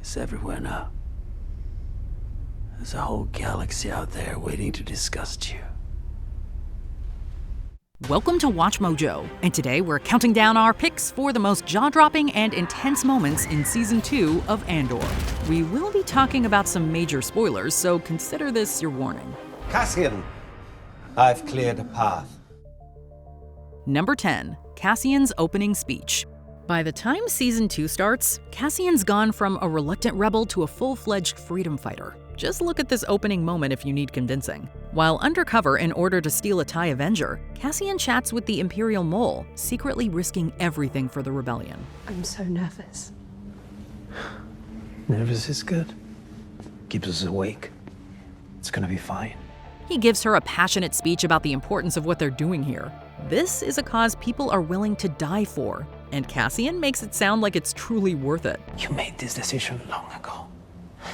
is everywhere now. There's a whole galaxy out there waiting to disgust you. Welcome to Watch Mojo, and today we're counting down our picks for the most jaw-dropping and intense moments in Season 2 of Andor. We will be talking about some major spoilers, so consider this your warning. Cassian, I've cleared a path. Number 10. Cassian's opening speech. By the time Season 2 starts, Cassian's gone from a reluctant rebel to a full-fledged freedom fighter. Just look at this opening moment if you need convincing. While undercover in order to steal a TIE Avenger, Cassian chats with the Imperial Mole, secretly risking everything for the rebellion. I'm so nervous. Nervous is good. Keeps us awake. It's gonna be fine. He gives her a passionate speech about the importance of what they're doing here. This is a cause people are willing to die for, and Cassian makes it sound like it's truly worth it. You made this decision long ago.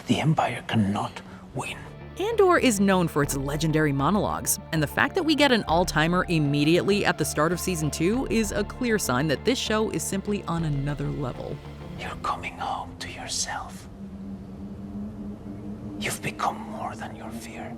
The Empire cannot win. Andor is known for its legendary monologues, and the fact that we get an all-timer immediately at the start of Season 2 is a clear sign that this show is simply on another level. You're coming home to yourself. You've become more than your fear.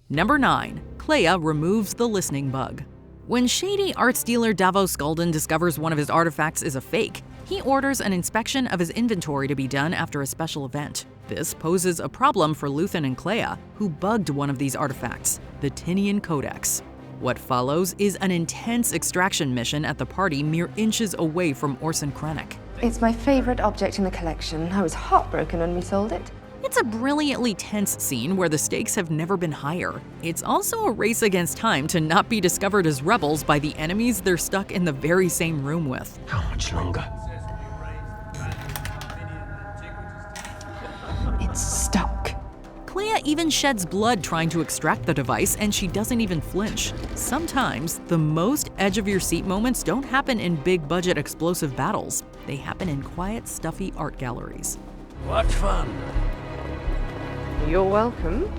Number 9. Clea removes the listening bug. When shady arts dealer Davos Skulden discovers one of his artifacts is a fake, he orders an inspection of his inventory to be done after a special event. This poses a problem for Luthen and Clea, who bugged one of these artifacts, the Tinian Codex. What follows is an intense extraction mission at the party mere inches away from Orson Krennic. It's my favorite object in the collection. I was heartbroken when we sold it. It's a brilliantly tense scene where the stakes have never been higher. It's also a race against time to not be discovered as rebels by the enemies they're stuck in the very same room with. How much longer? It's stuck. Clea even sheds blood trying to extract the device, and she doesn't even flinch. Sometimes, the most edge-of-your-seat moments don't happen in big-budget explosive battles. They happen in quiet, stuffy art galleries. What fun! You're welcome.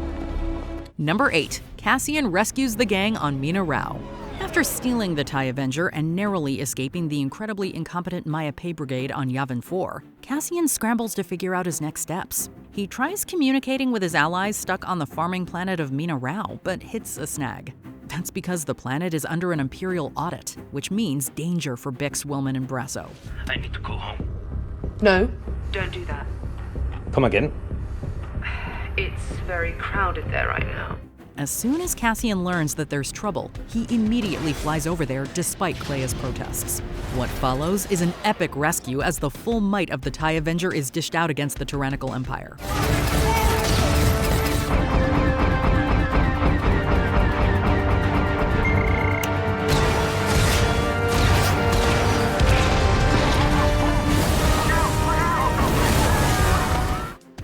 Number 8. Cassian rescues the gang on Mina Rao. After stealing the TIE Avenger and narrowly escaping the incredibly incompetent Maya Pay Brigade on Yavin 4, Cassian scrambles to figure out his next steps. He tries communicating with his allies stuck on the farming planet of Mina Rao, but hits a snag. That's because the planet is under an Imperial audit, which means danger for Bixs, Willman, and Brasso. I need to go home. No, don't do that. Come again? It's very crowded there right now. As soon as Cassian learns that there's trouble, he immediately flies over there despite Clea's protests. What follows is an epic rescue as the full might of the TIE Avenger is dished out against the tyrannical Empire.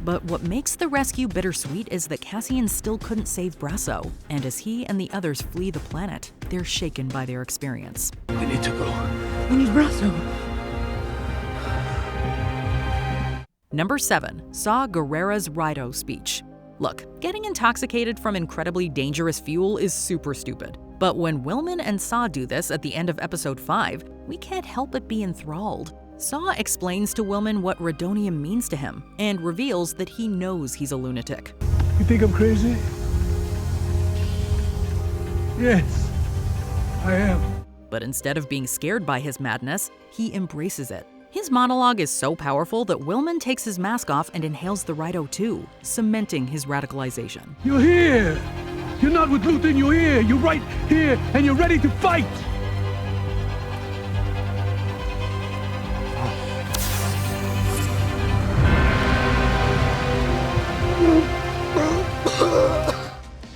But what makes the rescue bittersweet is that Cassian still couldn't save Brasso, and as he and the others flee the planet, they're shaken by their experience. We need to go. We need Brasso. Number 7. Saw Gerrera's Rido speech. Look, getting intoxicated from incredibly dangerous fuel is super stupid. But when Willman and Saw do this at the end of Episode 5, we can't help but be enthralled. Saw explains to Willman what Redonium means to him, and reveals that he knows he's a lunatic. You think I'm crazy? Yes, I am. But instead of being scared by his madness, he embraces it. His monologue is so powerful that Willman takes his mask off and inhales the Rido too, cementing his radicalization. You're here! You're not with Luthen, you're here! You're right here, and you're ready to fight!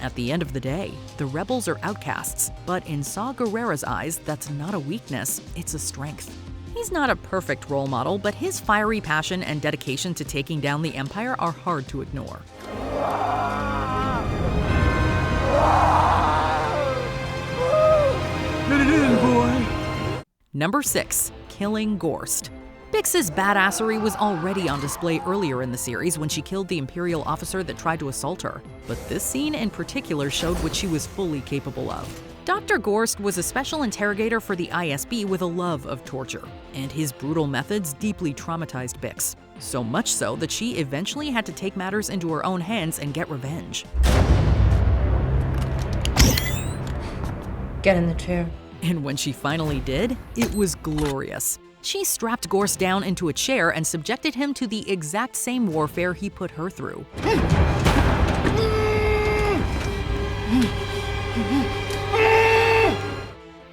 At the end of the day, the rebels are outcasts, but in Saw Gerrera's eyes, that's not a weakness, it's a strength. He's not a perfect role model, but his fiery passion and dedication to taking down the Empire are hard to ignore. Let it in, boy! Number 6. Killing Gorst. Bix's badassery was already on display earlier in the series when she killed the Imperial officer that tried to assault her, but this scene in particular showed what she was fully capable of. Dr. Gorst was a special interrogator for the ISB with a love of torture, and his brutal methods deeply traumatized Bixs. so much so that she eventually had to take matters into her own hands and get revenge. Get in the chair. And when she finally did, it was glorious. She strapped Gorst down into a chair and subjected him to the exact same warfare he put her through.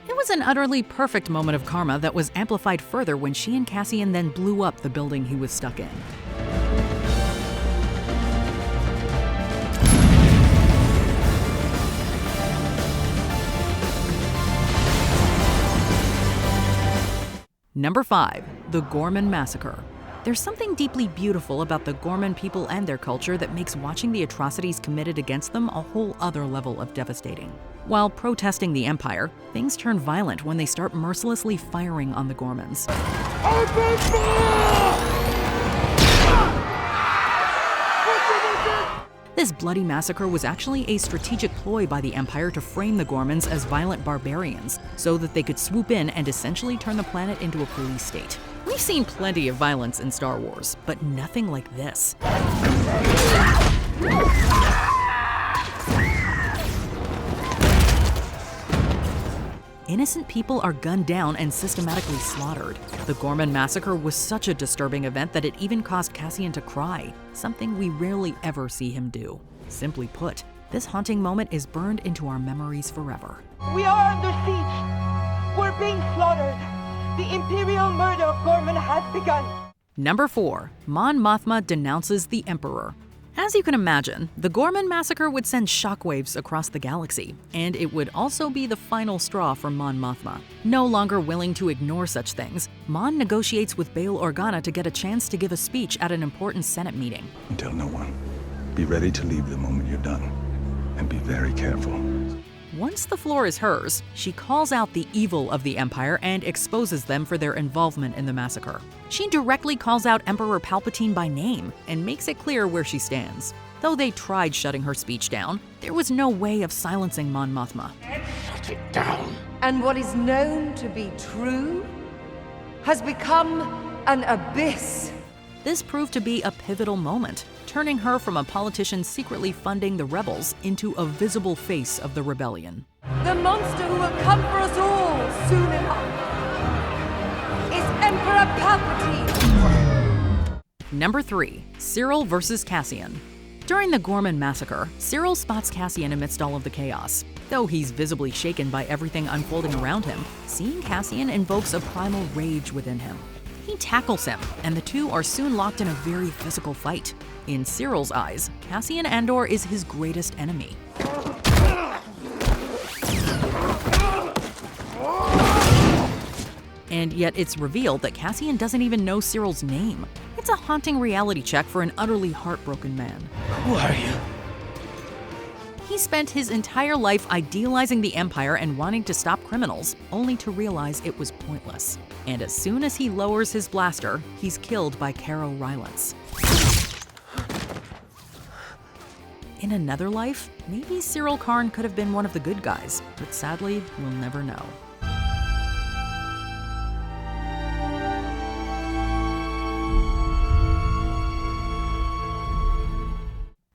It was an utterly perfect moment of karma that was amplified further when she and Cassian then blew up the building he was stuck in. Number 5. The Ghorman Massacre. There's something deeply beautiful about the Ghorman people and their culture that makes watching the atrocities committed against them a whole other level of devastating. While protesting the Empire, things turn violent when they start mercilessly firing on the Ghormans. This bloody massacre was actually a strategic ploy by the Empire to frame the Ghormans as violent barbarians, so that they could swoop in and essentially turn the planet into a police state. We've seen plenty of violence in Star Wars, but nothing like this. Innocent people are gunned down and systematically slaughtered. The Gorman Massacre was such a disturbing event that it even caused Cassian to cry, something we rarely ever see him do. Simply put, this haunting moment is burned into our memories forever. We are under siege. We're being slaughtered. The imperial murder of Gorman has begun. Number 4. Mon Mothma denounces the Emperor. As you can imagine, the Gorman Massacre would send shockwaves across the galaxy, and it would also be the final straw for Mon Mothma. No longer willing to ignore such things, Mon negotiates with Bail Organa to get a chance to give a speech at an important Senate meeting. Tell no one. Be ready to leave the moment you're done, and be very careful. Once the floor is hers, she calls out the evil of the Empire and exposes them for their involvement in the massacre. She directly calls out Emperor Palpatine by name and makes it clear where she stands. Though they tried shutting her speech down, there was no way of silencing Mon Mothma. Shut it down. And what is known to be true has become an abyss. This proved to be a pivotal moment, turning her from a politician secretly funding the rebels into a visible face of the rebellion. The monster who will come for us all soon enough is Emperor Palpatine. Number 3. Sirill versus Cassian. During the Gorman Massacre, Sirill spots Cassian amidst all of the chaos. Though he's visibly shaken by everything unfolding around him, seeing Cassian invokes a primal rage within him. He tackles him, and the two are soon locked in a very physical fight. In Sirill's eyes, Cassian Andor is his greatest enemy. And yet it's revealed that Cassian doesn't even know Sirill's name. It's a haunting reality check for an utterly heartbroken man. Who are you? He spent his entire life idealizing the Empire and wanting to stop criminals, only to realize it was pointless. And as soon as he lowers his blaster, he's killed by Caro Rylance. In another life, maybe Sirill Karn could have been one of the good guys, but sadly, we'll never know.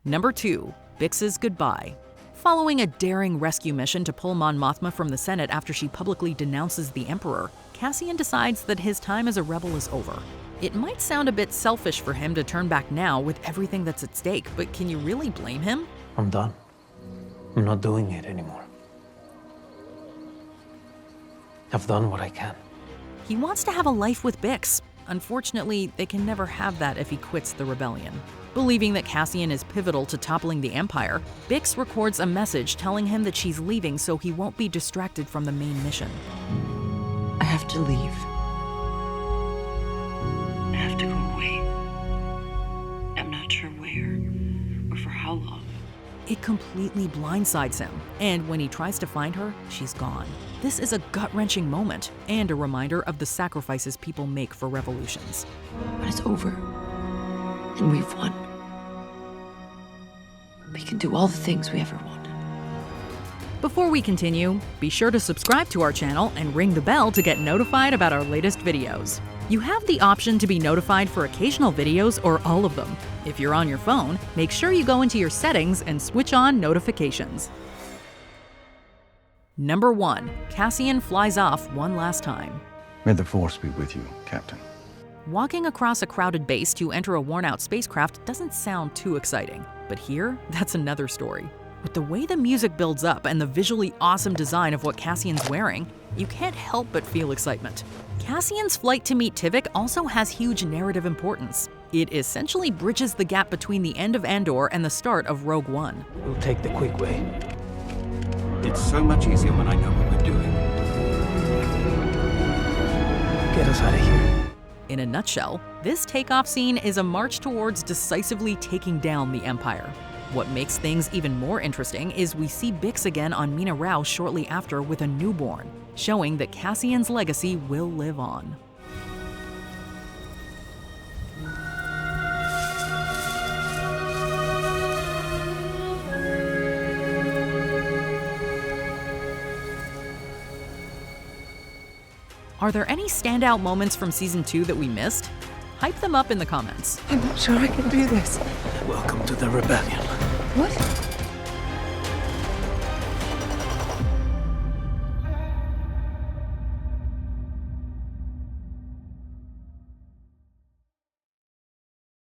Number 2. Bixs Goodbye. Following a daring rescue mission to pull Mon Mothma from the Senate after she publicly denounces the Emperor, Cassian decides that his time as a rebel is over. It might sound a bit selfish for him to turn back now with everything that's at stake, but can you really blame him? I'm done. I'm not doing it anymore. I've done what I can. He wants to have a life with Bixs. Unfortunately, they can never have that if he quits the rebellion. Believing that Cassian is pivotal to toppling the Empire, Bixs records a message telling him that she's leaving so he won't be distracted from the main mission. I have to leave. I have to go away. I'm not sure where or for how long. It completely blindsides him, and when he tries to find her, she's gone. This is a gut-wrenching moment and a reminder of the sacrifices people make for revolutions. But it's over. And we've won. We can do all the things we ever wanted. Before we continue, be sure to subscribe to our channel and ring the bell to get notified about our latest videos. You have the option to be notified for occasional videos or all of them. If you're on your phone, make sure you go into your settings and switch on notifications. Number 1. Cassian Flies Off One Last Time. May the Force be with you, Captain. Walking across a crowded base to enter a worn-out spacecraft doesn't sound too exciting, but here, that's another story. With the way the music builds up and the visually awesome design of what Cassian's wearing, you can't help but feel excitement. Cassian's flight to meet Tivik also has huge narrative importance. It essentially bridges the gap between the end of Andor and the start of Rogue One. We'll take the quick way. It's so much easier when I know what we're doing. Get us out of here. In a nutshell, this takeoff scene is a march towards decisively taking down the Empire. What makes things even more interesting is we see Bixs again on Mina Rao shortly after with a newborn, showing that Cassian's legacy will live on. Are there any standout moments from Season 2 that we missed? Hype them up in the comments. I'm not sure I can do this. Welcome to the rebellion. What?